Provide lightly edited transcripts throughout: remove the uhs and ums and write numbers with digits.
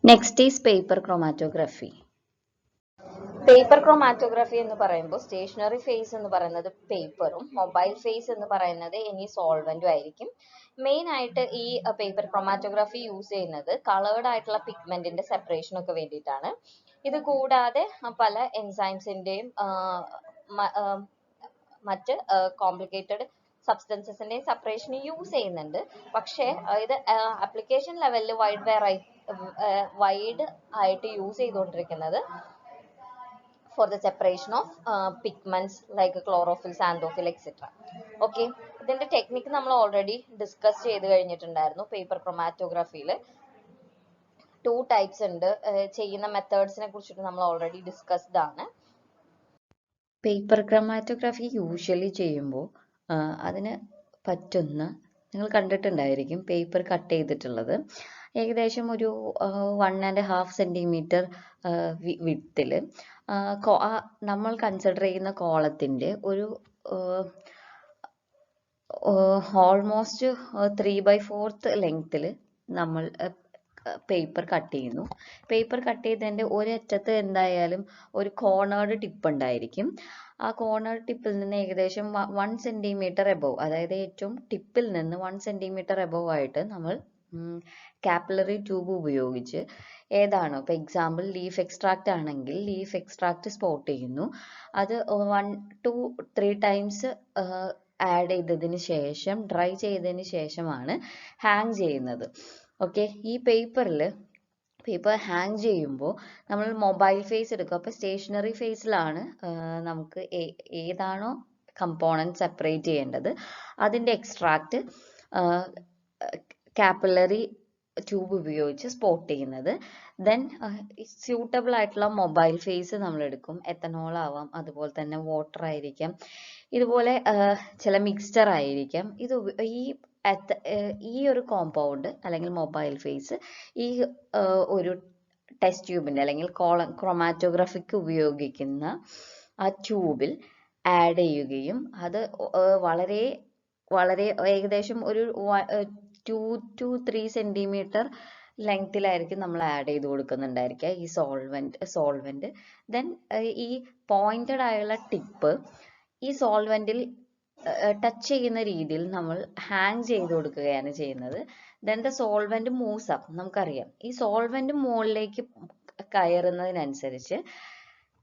Next is paper chromatography. Paper chromatography എന്ന് പറയുമ്പോൾ stationary phase എന്ന് പറയുന്നത് പേപ്പറും മൊബൈൽ ഫേസ് എന്ന് പറയുന്നത് ഇനി സോൾവെന്റും ആയിരിക്കും. മെയിൻ ആയിട്ട് ഈ പേപ്പർ ക്രോമാറ്റോഗ്രാഫി യൂസ് ചെയ്യുന്നത് കളേർഡ് ആയിട്ടുള്ള പിഗ്മെന്റിന്റെ സെപ്പറേഷൻ ഒക്കെ വേണ്ടിയിട്ടാണ്. ഇത് കൂടാതെ പല എൻസൈംസിന്റെയും മറ്റ് കോംപ്ലിക്കേറ്റഡ് സബ്സ്റ്റൻസസിന്റെയും സെപ്പറേഷൻ യൂസ് ചെയ്യുന്നുണ്ട്. പക്ഷേ ഇത് ആപ്ലിക്കേഷൻ ലെവലിൽ വൈഡ് ആയിട്ട് യൂസ് ചെയ്തുകൊണ്ടിരിക്കുന്നത് for the separation of pigments like chlorophyll, xanthophyll, etc. Okay, ഇതിന്റെ ടെക്നിക്ക് നമ്മൾ ഓൾറെഡി ഡിസ്കസ് ചെയ്ത് കഴിഞ്ഞിട്ടുണ്ടായിരുന്നു. പേപ്പർ ക്രോമാറ്റോഗ്രാഫിയിൽ 2 ടൈപ്സ് ഉണ്ട്. ചെയ്യുന്ന മെത്തേഡ്സിനെ കുറിച്ചിട്ട് നമ്മൾ ഓൾറെഡി ഡിസ്കസ്ഡ് ആണ്. പേപ്പർ ക്രോമാറ്റോഗ്രാഫി യൂഷ്വലി ചെയ്യുമ്പോൾ അതിന് പറ്റുന്ന നിങ്ങൾ കണ്ടിട്ടുണ്ടായിരിക്കും പേപ്പർ കട്ട് ചെയ്തിട്ടുള്ളത് ഏകദേശം ഒരു 1.5 സെന്റിമീറ്റർ വിഡ്ത്തിൽ നമ്മൾ കൺസിഡർ ചെയ്യുന്ന കോളത്തിന്റെ ഒരു ഓൾമോസ്റ്റ് 3/4 ലെങ്ത്തിൽ നമ്മൾ പേപ്പർ കട്ട് ചെയ്യുന്നു. പേപ്പർ കട്ട് ചെയ്തതിന്റെ ഒരറ്റത്ത് എന്തായാലും ഒരു കോർണേർഡ് ടിപ്പ് ഉണ്ടായിരിക്കും. ആ കോർണർ ടിപ്പിൽ നിന്ന് ഏകദേശം 1 സെന്റിമീറ്റർ എബവ്, അതായത് ഏറ്റവും ടിപ്പിൽ നിന്ന് 1 സെന്റിമീറ്റർ എബവ് ആയിട്ട് നമ്മൾ കാപ്പിലറി ട്യൂബ് ഉപയോഗിച്ച് ഏതാണോ, ഇപ്പൊ എക്സാമ്പിൾ ലീഫ് എക്സ്ട്രാക്ട് ആണെങ്കിൽ ലീഫ് എക്സ്ട്രാക്ട് സ്പോട്ട് ചെയ്യുന്നു. അത് 1 to 3 ടൈംസ് ആഡ് ചെയ്തതിന് ശേഷം ഡ്രൈ ചെയ്തതിന് ശേഷമാണ് ഹാങ് ചെയ്യുന്നത്. ഓക്കെ, ഈ പേപ്പർ ഹാങ് ചെയ്യുമ്പോൾ നമ്മൾ മൊബൈൽ ഫേസ് എടുക്കുക. അപ്പോൾ സ്റ്റേഷനറി ഫേസിലാണ് നമുക്ക് ഏതാണോ കമ്പോണന്റ് സെപ്പറേറ്റ് ചെയ്യേണ്ടത് അതിന്റെ എക്സ്ട്രാക്ട് കാപ്പിലറി ട്യൂബ് ഉപയോഗിച്ച് സ്പോട്ട് ചെയ്യുന്നത്. ദെൻ സ്യൂട്ടബിൾ ആയിട്ടുള്ള മൊബൈൽ ഫേസ് നമ്മൾ എടുക്കും. എത്തനോൾ ആവാം, അതുപോലെ തന്നെ വാട്ടർ ആയിരിക്കാം, ഇതുപോലെ ചില മിക്സ്ചർ ആയിരിക്കാം. ഈ ഒരു കോമ്പൗണ്ട് അല്ലെങ്കിൽ മൊബൈൽ ഫേസ് ഈ ഒരു ടെസ്റ്റ് ട്യൂബിന്റെ അല്ലെങ്കിൽ ക്രോമാറ്റോഗ്രാഫിക്ക് ഉപയോഗിക്കുന്ന ആ ട്യൂബിൽ ആഡ് ചെയ്യുകയും അത് വളരെ വളരെ ഏകദേശം ഒരു 2 to 3 സെന്റിമീറ്റർ ലെങ്തിലായിരിക്കും നമ്മൾ ആഡ് ചെയ്ത് കൊടുക്കുന്നുണ്ടായിരിക്കുക ഈ സോൾവെന്റ്. ദെൻ ഈ പോയിന്റഡ് ആയുള്ള ടിപ്പ് ഈ സോൾവെന്റിൽ ടച്ച് ചെയ്യുന്ന രീതിയിൽ നമ്മൾ ഹാങ് ചെയ്ത് കൊടുക്കുകയാണ് ചെയ്യുന്നത്. Then the solvent moves up. നമുക്കറിയാം ഈ സോൾവെന്റ് മുകളിലേക്ക് കയറുന്നതിനനുസരിച്ച്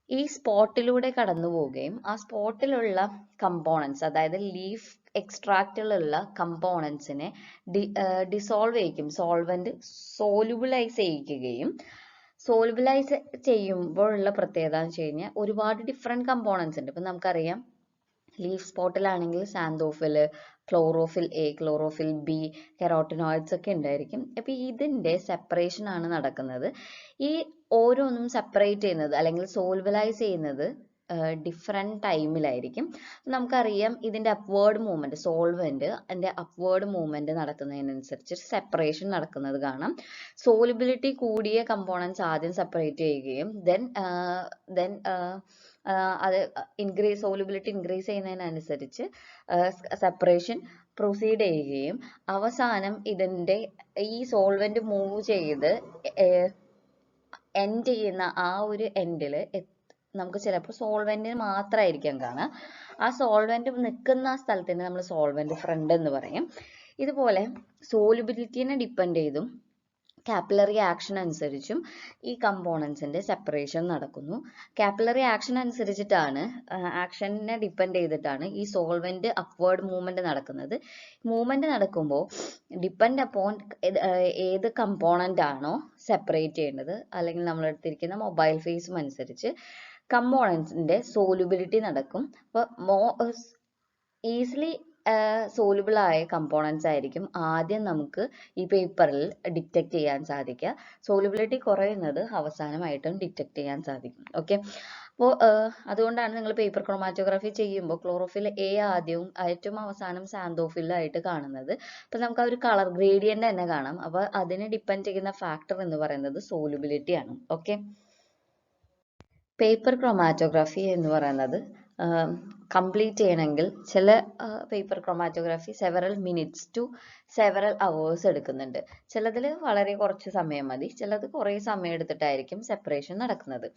ഈ സ്പോട്ടിലൂടെ കടന്നു പോവുകയും ആ സ്പോട്ടിലുള്ള കമ്പോണൻസ്, അതായത് ലീഫ് എക്സ്ട്രാക്റ്റിലുള്ള കമ്പോണൻസിനെ ഡിസോൾവ് ചെയ്യിക്കും, സോൾവെന്റ് സോലുബിളൈസ് ചെയ്യിക്കുകയും. സോലുബിളൈസ് ചെയ്യുമ്പോഴുള്ള പ്രത്യേകത എന്ന് വെച്ച് കഴിഞ്ഞാൽ ഒരുപാട് ഡിഫറെന്റ് കമ്പോണൻസ് ഉണ്ട്. ഇപ്പൊ നമുക്കറിയാം ലീഫ് സ്പോട്ടിലാണെങ്കിൽ xanthophyll, chlorophyll A, chlorophyll B, carotenoids ഒക്കെ ഉണ്ടായിരിക്കും. അപ്പൊ ഇതിന്റെ സെപ്പറേഷൻ ആണ് നടക്കുന്നത്. ഈ ഓരോന്നും സെപ്പറേറ്റ് ചെയ്യുന്നത് അല്ലെങ്കിൽ സോൾവലൈസ് ചെയ്യുന്നത് ഡിഫറെന്റ് ടൈമിലായിരിക്കും. നമുക്കറിയാം ഇതിന്റെ അപ്വേർഡ് മൂവ്മെന്റ്, സോൾവെന്റ് അതിന്റെ അപ്വേർഡ് മൂവ്മെന്റ് നടക്കുന്നതിനനുസരിച്ച് സെപ്പറേഷൻ നടക്കുന്നത് കാണാം. സോലുബിലിറ്റി കൂടിയ കമ്പോണൻസ് ആദ്യം സെപ്പറേറ്റ് ചെയ്യുകയും ദെൻ അത് സോലുബിലിറ്റി ഇൻക്രീസ് ചെയ്യുന്നതിനനുസരിച്ച് സെപ്പറേഷൻ പ്രൊസീഡ് ചെയ്യുകയും അവസാനം ഇതിന്റെ ഈ സോൾവെന്റ് മൂവ് ചെയ്ത് എൻഡ് ചെയ്യുന്ന ആ ഒരു എൻഡില് നമുക്ക് ചിലപ്പോൾ സോൾവെന്റിന് മാത്രമായിരിക്കാം കാണാം. ആ സോൾവെന്റ് നിൽക്കുന്ന ആ സ്ഥലത്തിന് നമ്മൾ സോൾവെന്റ് ഫ്രണ്ട് എന്ന് പറയും. ഇതുപോലെ സോലുബിലിറ്റിനെ ഡിപ്പെൻഡ് ചെയ്തും കാപ്പിലറി ആക്ഷൻ അനുസരിച്ചും ഈ കമ്പോണൻസിന്റെ സെപ്പറേഷൻ നടക്കുന്നു. കാപ്പിലറി ആക്ഷൻ അനുസരിച്ചിട്ടാണ്, ആക്ഷനെ ഡിപ്പെൻഡ് ചെയ്തിട്ടാണ് ഈ സോൾവെന്റ് അപ്വേർഡ് മൂവ്മെന്റ് നടക്കുന്നത്. മൂവ്മെന്റ് നടക്കുമ്പോൾ ഡിപ്പെൻഡ് അപ്പോൺ ഏത് കമ്പോണന്റ് ആണോ സെപ്പറേറ്റ് ചെയ്യേണ്ടത് അല്ലെങ്കിൽ നമ്മൾ എടുത്തിരിക്കുന്ന മൊബൈൽ ഫേസും അനുസരിച്ച് കമ്പോണൻസിന്റെ സോലുബിലിറ്റി നടക്കും. അപ്പോൾ ഈസിലി സോലുബിൾ ആയ കമ്പോണൻസ് ആയിരിക്കും ആദ്യം നമുക്ക് ഈ പേപ്പറിൽ ഡിറ്റക്ട് ചെയ്യാൻ സാധിക്കുക. സോലുബിലിറ്റി കുറയുന്നത് അവസാനമായിട്ടും ഡിറ്റക്ട് ചെയ്യാൻ സാധിക്കും. ഓക്കെ, അപ്പോൾ അതുകൊണ്ടാണ് നിങ്ങൾ പേപ്പർ ക്രോമാറ്റോഗ്രാഫി ചെയ്യുമ്പോൾ ക്ലോറോഫിൽ എ ആദ്യവും ഏറ്റവും അവസാനം സാന്തോഫിൽ ആയിട്ട് കാണുന്നത്. അപ്പൊ നമുക്ക് ആ ഒരു കളർ ഗ്രേഡിയന്റ് തന്നെ കാണാം. അപ്പൊ അതിനെ ഡിപ്പെൻഡ് ചെയ്യുന്ന ഫാക്ടർ എന്ന് പറയുന്നത് സോലുബിലിറ്റി ആണ്. ഓക്കെ, പേപ്പർ ക്രോമാറ്റോഗ്രാഫി എന്ന് പറയുന്നത് കംപ്ലീറ്റ് ചെയ്യണമെങ്കിൽ ചില paper chromatography several minutes to several hours എടുക്കുന്നുണ്ട്. ചിലതിൽ വളരെ കുറച്ച് സമയം മതി, ചിലത് കുറേ സമയം എടുത്തിട്ടായിരിക്കും സെപ്പറേഷൻ നടക്കുന്നത്.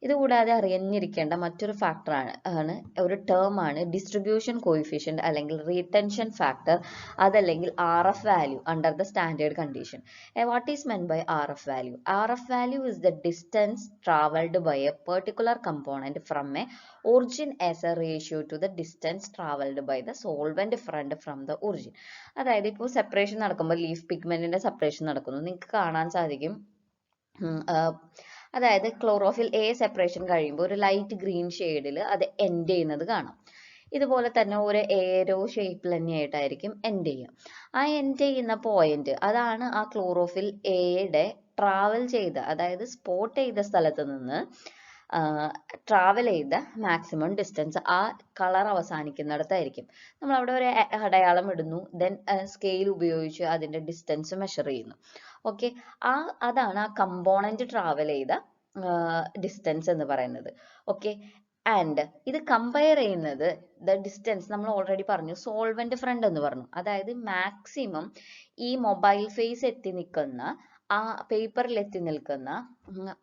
ഇതുകൂടാതെ അറിഞ്ഞിരിക്കേണ്ട മറ്റൊരു ഫാക്ടർ ആണ് ഒരു ടേം ആണ് ഡിസ്ട്രിബ്യൂഷൻ കോയിഫിഷ്യന്റ് അല്ലെങ്കിൽ റീടെൻഷൻ ഫാക്ടർ, അതല്ലെങ്കിൽ RF value under the standard condition. What is meant by RF value? RF value is the distance traveled by a particular component from a origin as a ratio to the distance traveled by the solvent front from the origin. അതായത് ഇപ്പോൾ separation നടക്കുമ്പോൾ leaf പിഗ്മെന്റിന്റെ separation നടക്കുന്നു, നിങ്ങൾക്ക് കാണാൻ സാധിക്കും. അതായത് chlorophyll A separation കഴിയുമ്പോൾ ഒരു ലൈറ്റ് ഗ്രീൻ ഷെയ്ഡിൽ അത് എൻഡ് ചെയ്യുന്നത് കാണാം. ഇതുപോലെ തന്നെ ഒരു ഏരോ ഷേപ്പിൽ തന്നെയായിട്ടായിരിക്കും എൻഡ് ചെയ്യുക. ആ എൻഡ് ചെയ്യുന്ന പോയിന്റ് അതാണ് ആ ക്ലോറോഫിൽ എയുടെ ട്രാവൽ ചെയ്ത, അതായത് സ്പോട്ട് ചെയ്ത സ്ഥലത്ത് നിന്ന് ട്രാവൽ ചെയ്ത മാക്സിമം ഡിസ്റ്റൻസ് ആ കളർ അവസാനിക്കുന്നിടത്തായിരിക്കും. നമ്മൾ അവിടെ ഒരു അടയാളം ഇടുന്നു, ദെൻ സ്കെയിൽ ഉപയോഗിച്ച് അതിന്റെ ഡിസ്റ്റൻസ് മെഷർ ചെയ്യുന്നു. ഓക്കെ, അതാണ് ആ കമ്പോണന്റ് ട്രാവൽ ചെയ്ത ഡിസ്റ്റൻസ് എന്ന് പറയുന്നത്. ഓക്കെ, ആൻഡ് ഇത് കമ്പയർ ചെയ്യുന്നത് ദ ഡിസ്റ്റൻസ് നമ്മൾ ഓൾറെഡി പറഞ്ഞു, സോൾവെന്റ് ഫ്രണ്ട് എന്ന് പറഞ്ഞു. അതായത് മാക്സിമം ഈ മൊബൈൽ ഫേസ് എത്തി നിൽക്കുന്ന ആ പേപ്പറിൽ എത്തി നിൽക്കുന്ന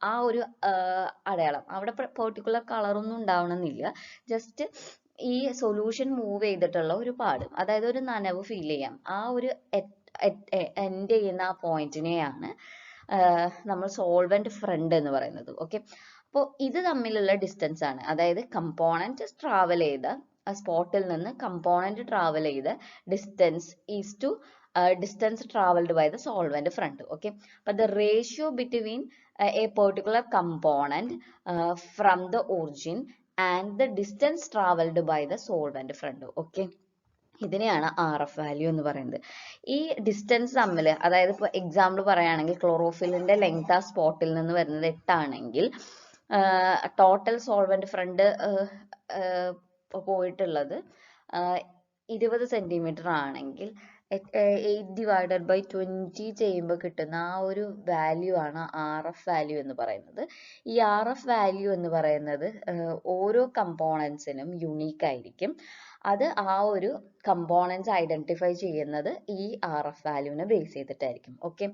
ആ ഒരു അടയാളം, അവിടെ പെർട്ടിക്കുലർ കളറൊന്നും ഉണ്ടാവണമെന്നില്ല, ജസ്റ്റ് ഈ സൊല്യൂഷൻ മൂവ് ചെയ്തിട്ടുള്ള ഒരു പാട്, അതായത് ഒരു നനവ് ഫീൽ ചെയ്യാം. ആ ഒരു എൻഡ് ചെയ്യുന്ന ആ പോയിന്റിനെയാണ് നമ്മൾ സോൾവെന്റ് ഫ്രണ്ട് എന്ന് പറയുന്നത്. ഓക്കെ, അപ്പോൾ ഇത് തമ്മിലുള്ള ഡിസ്റ്റൻസ് ആണ്, അതായത് കമ്പോണന്റ് ട്രാവൽ ചെയ്ത സ്പോട്ടിൽ നിന്ന് കമ്പോണന്റ് ട്രാവൽ ചെയ്ത distance is to distance traveled by the solvent front. Okay, but the ratio between a particular component from the origin and the distance traveled by the solvent front. Okay, ഇതിനെയാണ് RF value എന്ന് പറയുന്നത്. ഈ distance തമ്മിൽ, അതായത് ഇപ്പോൾ example പറയുകയാണെങ്കിൽ ക്ലോറോഫിലിന്റെ length ആ സ്പോട്ടിൽ നിന്ന് വരുന്നത് 8 ആണെങ്കിൽ ടോട്ടൽ സോൾവെന്റ് ഫ്രണ്ട് പോയിട്ടുള്ളത് 20 സെന്റിമീറ്റർ ആണെങ്കിൽ 8/20 ചെയ്യുമ്പോൾ കിട്ടുന്ന ആ ഒരു വാല്യൂ ആണ് RF വാല്യൂ എന്ന് പറയുന്നത്. ഈ RF വാല്യൂ എന്ന് പറയുന്നത് ഓരോ കമ്പോണൻസിനും യുണീക്ക് ആയിരിക്കും. അത് ആ ഒരു കമ്പോണൻസ് ഐഡന്റിഫൈ ചെയ്യുന്നത് ഈ RF വാല്യൂവിനെ ബേസ് ചെയ്തിട്ടായിരിക്കും. ഓക്കെ,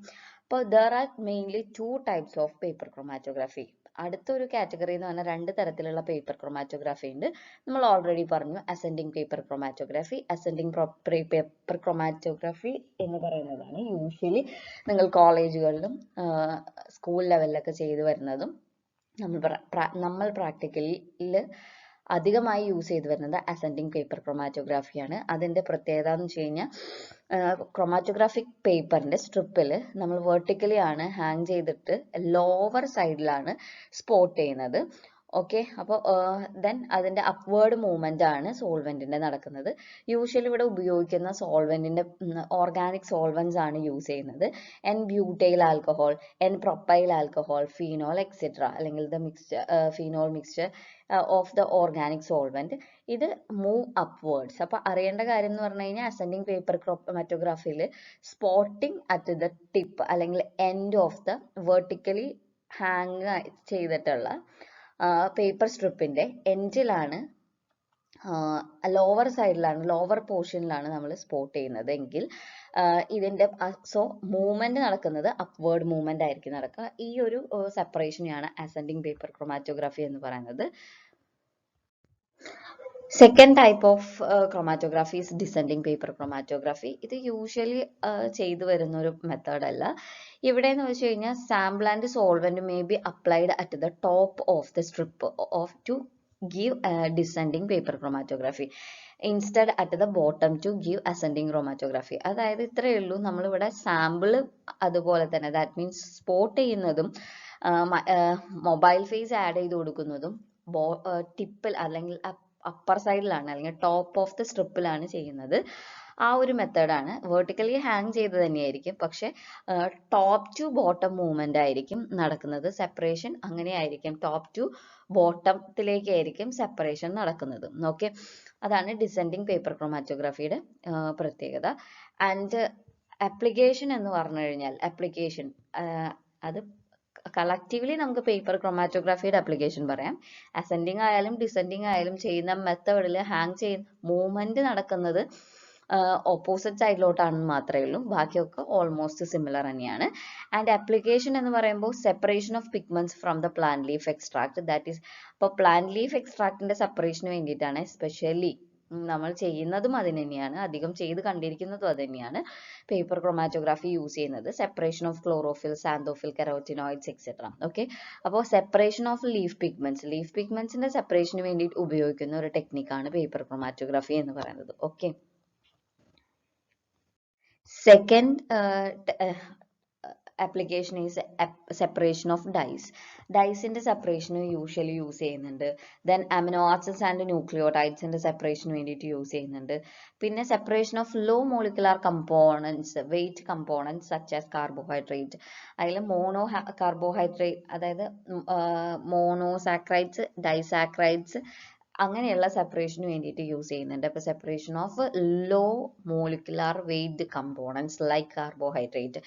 അപ്പോൾ there are mainly 2 types of paper chromatography. അടുത്തൊരു കാറ്റഗറി എന്ന് പറഞ്ഞാൽ 2 തരത്തിലുള്ള പേപ്പർ ക്രൊമാറ്റോഗ്രാഫി ഉണ്ട്. നമ്മൾ ഓൾറെഡി പറഞ്ഞു, ascending paper chromatography. Ascending paper chromatography എന്ന് പറയുന്നതാണ് യൂഷ്വലി നിങ്ങൾ കോളേജുകളിലും സ്കൂൾ ലെവലിലൊക്കെ ചെയ്തു വരുന്നതും നമ്മൾ പ്രാക്ടിക്കലിൽ അധികമായി യൂസ് ചെയ്തു വരുന്നത് അസെൻഡിങ് പേപ്പർ ക്രൊമാറ്റോഗ്രാഫിയാണ്. അതിന്റെ പ്രത്യേകത എന്ന് വെച്ച് കഴിഞ്ഞാൽ ക്രൊമാറ്റോഗ്രാഫിക് പേപ്പറിന്റെ സ്ട്രിപ്പിൽ നമ്മൾ വെർട്ടിക്കലി ആണ് ഹാങ് ചെയ്തിട്ട് ലോവർ സൈഡിലാണ് സ്പോട്ട് ചെയ്യുന്നത്. ഓക്കെ, അപ്പോൾ ദെൻ അതിന്റെ അപ്വേർഡ് മൂവ്മെന്റ് ആണ് സോൾവെന്റിന്റെ നടക്കുന്നത്. യൂഷ്വലി ഇവിടെ ഉപയോഗിക്കുന്ന സോൾവെന്റിന്റെ ഓർഗാനിക് സോൾവെന്റ്സ് ആണ് യൂസ് ചെയ്യുന്നത്. N butyl alcohol, N propyl alcohol, phenol etcetera, അല്ലെങ്കിൽ the mixture phenol mixture of the organic solvent. ഇത് മൂവ് അപ്വേർഡ്സ്. അപ്പൊ അറിയേണ്ട കാര്യം എന്ന് പറഞ്ഞു കഴിഞ്ഞാൽ അസെൻഡിങ് പേപ്പർ ക്രൊമാറ്റോഗ്രാഫിയിൽ സ്പോട്ടിംഗ് അറ്റ് ദ ടിപ്പ് അല്ലെങ്കിൽ end of the vertically hang ചെയ്തിട്ടുള്ള പേപ്പർ സ്ട്രിപ്പിന്റെ എൻഡിലാണ്, ലോവർ സൈഡിലാണ്, ലോവർ പോർഷനിലാണ് നമ്മൾ സ്പോട്ട് ചെയ്യുന്നത് എങ്കിൽ ഇതിന്റെ മൂവ്മെന്റ് നടക്കുന്നത് അപ്വേർഡ് മൂവ്മെന്റ് ആയിരിക്കും നടക്കുക. ഈ ഒരു സെപ്പറേഷനെയാണ് അസെൻഡിങ് പേപ്പർ ക്രൊമാറ്റോഗ്രാഫി എന്ന് പറയുന്നത്. Second type of chromatography is descending paper chromatography. ഇത് യൂഷ്വലി ചെയ്തു വരുന്ന ഒരു മെത്തേഡ് അല്ല. ഇവിടെ എന്ന് വെച്ച് കഴിഞ്ഞാൽ sample and solvent may be applied at the top of the strip of two give descending paper chromatography instead at the bottom to give ascending chromatography. അതായത് ഇത്രയേ ഉള്ളൂ. നമ്മളിവിടെ സാമ്പിൾ അതുപോലെ തന്നെ ദാറ്റ് മീൻസ് സ്പോട്ട് ചെയ്യുന്നതും മൊബൈൽ ഫേസ് ആഡ് ചെയ്ത് കൊടുക്കുന്നതും ടിപ്പിൽ അല്ലെങ്കിൽ അപ്പർ സൈഡിലാണ് അല്ലെങ്കിൽ ടോപ്പ് ഓഫ് ദ സ്ട്രിപ്പിലാണ് ചെയ്യുന്നത്. ആ ഒരു മെത്തേഡാണ്. വെർട്ടിക്കലി ഹാങ് ചെയ്ത് തന്നെയായിരിക്കും, പക്ഷെ ടോപ്പ് ടു ബോട്ടം മൂവ്മെന്റ് ആയിരിക്കും നടക്കുന്നത്. സെപ്പറേഷൻ അങ്ങനെയായിരിക്കും, ടോപ്പ് ടു ബോട്ടത്തിലേക്കായിരിക്കും സെപ്പറേഷൻ നടക്കുന്നത്. ഓക്കെ, അതാണ് ഡിസെൻഡിങ് പേപ്പർ ക്രൊമാറ്റോഗ്രാഫിയുടെ പ്രത്യേകത. ആൻഡ് ആപ്ലിക്കേഷൻ എന്ന് പറഞ്ഞു കഴിഞ്ഞാൽ, ആപ്ലിക്കേഷൻ അത് കളക്റ്റീവ്ലി നമുക്ക് പേപ്പർ ക്രൊമാറ്റോഗ്രാഫിയുടെ അപ്ലിക്കേഷൻ പറയാം. അസെൻഡിങ് ആയാലും ഡിസെൻഡിങ് ആയാലും ചെയ്യുന്ന മെത്തേഡിൽ ഹാങ് ചെയ്യുന്ന മൂവ്മെന്റ് നടക്കുന്നത് ഓപ്പോസിറ്റ് സൈഡിലോട്ടാണെന്ന് മാത്രമേ ഉള്ളൂ. ബാക്കിയൊക്കെ ഓൾമോസ്റ്റ് സിമിലർ തന്നെയാണ്. ആൻഡ് ആപ്ലിക്കേഷൻ എന്ന് പറയുമ്പോൾ separation of pigments from the plant leaf extract, that is ഇപ്പോൾ പ്ലാന്റ് ലീഫ് എക്സ്ട്രാക്ടിന്റെ സെപ്പറേഷന് വേണ്ടിയിട്ടാണ് സ്പെഷ്യലി നമ്മൾ ചെയ്യുന്നതും അത് തന്നെയാണ്, അധികം ചെയ്ത് കണ്ടിരിക്കുന്നതും അത് തന്നെയാണ് പേപ്പർ ക്രൊമാറ്റോഗ്രാഫി യൂസ് ചെയ്യുന്നത്. Separation of chlorophyll, xanthophyll, carotenoids etcetera. Okay, അപ്പോൾ സെപ്പറേഷൻ ഓഫ് ലീഫ് പിഗ്മെന്റ്സിന്റെ സെപ്പറേഷന് വേണ്ടിയിട്ട് ഉപയോഗിക്കുന്ന ഒരു ടെക്നിക്കാണ് പേപ്പർ ക്രൊമാറ്റോഗ്രാഫി എന്ന് പറയുന്നത്. Okay, second application is separation of dyes. Dyes-ന്റെ separation usually യൂസ് ചെയ്യുന്നുണ്ട്. Then amino acids and nucleotides ന്റെ separation വേണ്ടിയിട്ട് യൂസ് ചെയ്യുന്നുണ്ട്. പിന്നെ separation of low molecular components, weight components such as carbohydrate. അതിൽ മോണോ കാർബോഹൈഡ്രേറ്റ്, അതായത് മോണോസാക്രൈഡ്സ്, ഡൈസാക്രൈഡ്സ് അങ്ങനെയുള്ള സെപ്പറേഷന് വേണ്ടിയിട്ട് യൂസ് ചെയ്യുന്നുണ്ട്. അപ്പോൾ separation of low molecular weight components like carbohydrate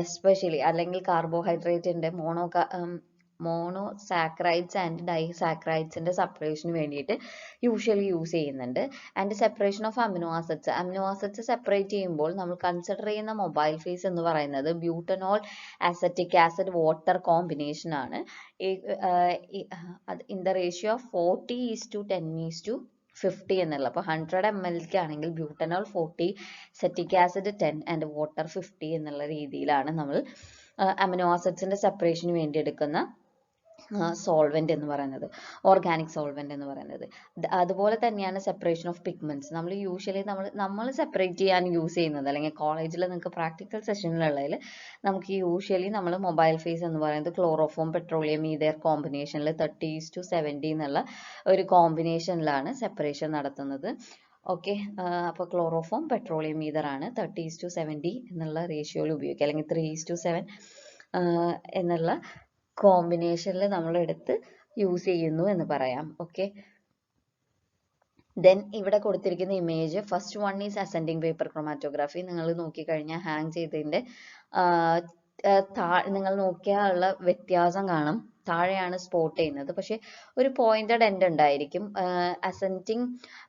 especially, അല്ലെങ്കിൽ കാർബോഹൈഡ്രേറ്റിന്റെ മോണോസാക്രൈഡ്സ് ആൻഡ് ഡൈസാക്രൈഡ്സിന്റെ സെപ്പറേഷന് വേണ്ടിയിട്ട് യൂഷ്വലി യൂസ് ചെയ്യുന്നുണ്ട്. And separation of amino acids separate ചെയ്യുമ്പോൾ നമ്മൾ കൺസിഡർ ചെയ്യുന്ന മൊബൈൽ ഫേസ് എന്ന് പറയുന്നത് butanol, acetic acid, water combination ആണ്. ഇൻ ദ റേഷ്യോ ഓഫ് 40:10:50 എന്നുള്ള. അപ്പോൾ 100 ml ആണെങ്കിൽ butanol 40, acetic acid 10 and water 50 എന്നുള്ള രീതിയിലാണ് നമ്മൾ അമിനോ ആസിഡ്സിന്റെ സെപ്പറേഷന് വേണ്ടി എടുക്കുന്ന സോൾവെന്റ് എന്ന് പറയുന്നത്, ഓർഗാനിക് സോൾവെന്റ് എന്ന് പറയുന്നത്. അതുപോലെ തന്നെയാണ് സെപ്പറേഷൻ ഓഫ് പിഗ്മെന്റ്സ്. നമ്മൾ യൂഷ്വലി നമ്മൾ സെപ്പറേറ്റ് ചെയ്യാൻ യൂസ് ചെയ്യുന്നത്, അല്ലെങ്കിൽ കോളേജിൽ നിങ്ങൾക്ക് പ്രാക്ടിക്കൽ സെഷനിലുള്ളതിൽ നമുക്ക് യൂഷ്വലി നമ്മൾ മൊബൈൽ ഫേസ് എന്ന് പറയുന്നത് ക്ലോറോഫോം, പെട്രോളിയം ഈതർ കോമ്പിനേഷനിൽ 30:70 എന്നുള്ള ഒരു കോമ്പിനേഷനിലാണ് സെപ്പറേഷൻ നടത്തുന്നത്. ഓക്കെ, അപ്പോൾ ക്ലോറോഫോം, പെട്രോളിയം ഈതർ ആണ് 30:70 എന്നുള്ള റേഷ്യോയിൽ ഉപയോഗിക്കുക, അല്ലെങ്കിൽ 3:7 എന്നുള്ള കോമ്പിനേഷനിൽ നമ്മൾ എടുത്ത് യൂസ് ചെയ്യുന്നു എന്ന് പറയാം. ഓക്കെ, ദെൻ ഇവിടെ കൊടുത്തിരിക്കുന്ന image, first one is ascending paper chromatography. നിങ്ങൾ നോക്കിക്കഴിഞ്ഞാൽ ഹാങ് ചെയ്തതിന്റെ നിങ്ങൾ നോക്കിയാൽ ഉള്ള വ്യത്യാസം കാണും. താഴെയാണ് സ്പോട്ട് ചെയ്യുന്നത്, പക്ഷെ ഒരു പോയിന്റഡ് എൻഡ് ഉണ്ടായിരിക്കും. അസെൻഡിങ്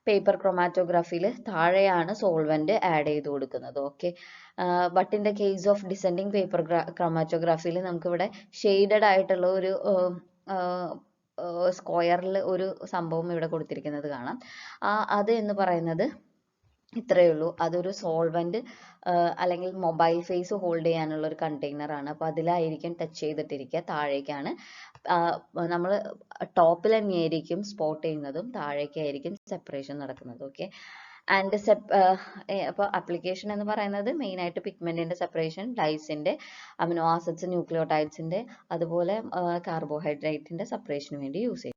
പേപ്പർ ക്രൊമാറ്റോഗ്രാഫിയിൽ താഴെയാണ് സോൾവെന്റ് ആഡ് ചെയ്ത് കൊടുക്കുന്നത്. Okay, but in the case of descending paper ക്രൊമാറ്റോഗ്രാഫിയിൽ നമുക്ക് ഇവിടെ ഷെയ്ഡഡ് ആയിട്ടുള്ള ഒരു സ്ക്വയറിൽ ഒരു സംഭവം ഇവിടെ കൊടുത്തിരിക്കുന്നത് കാണാം. അത് എന്ന് പറയുന്നത് ഇത്രയേ ഉള്ളൂ. അതൊരു സോൾവെന്റ് അല്ലെങ്കിൽ മൊബൈൽ ഫേസ് ഹോൾഡ് ചെയ്യാനുള്ള ഒരു കണ്ടെയ്നർ ആണ്. അപ്പോൾ അതിലായിരിക്കും ടച്ച് ചെയ്തിട്ടിരിക്കുക. താഴേക്കാണ് നമ്മൾ ടോപ്പിൽ തന്നെയായിരിക്കും സ്പോട്ട് ചെയ്യുന്നതും താഴേക്കായിരിക്കും സെപ്പറേഷൻ നടക്കുന്നത്. ഓക്കെ, ആൻഡ് അപ്പോൾ ആപ്ലിക്കേഷൻ എന്ന് പറയുന്നത് മെയിൻ ആയിട്ട് പിഗ്മെന്റിന്റെ സെപ്പറേഷൻ, ഡൈസിന്റെ, അമിനോ ആസിഡ്സ്, ന്യൂക്ലിയോടൈഡ്സിന്റെ, അതുപോലെ കാർബോഹൈഡ്രേറ്റിന്റെ സെപ്പറേഷന് വേണ്ടി യൂസ് ചെയ്യും.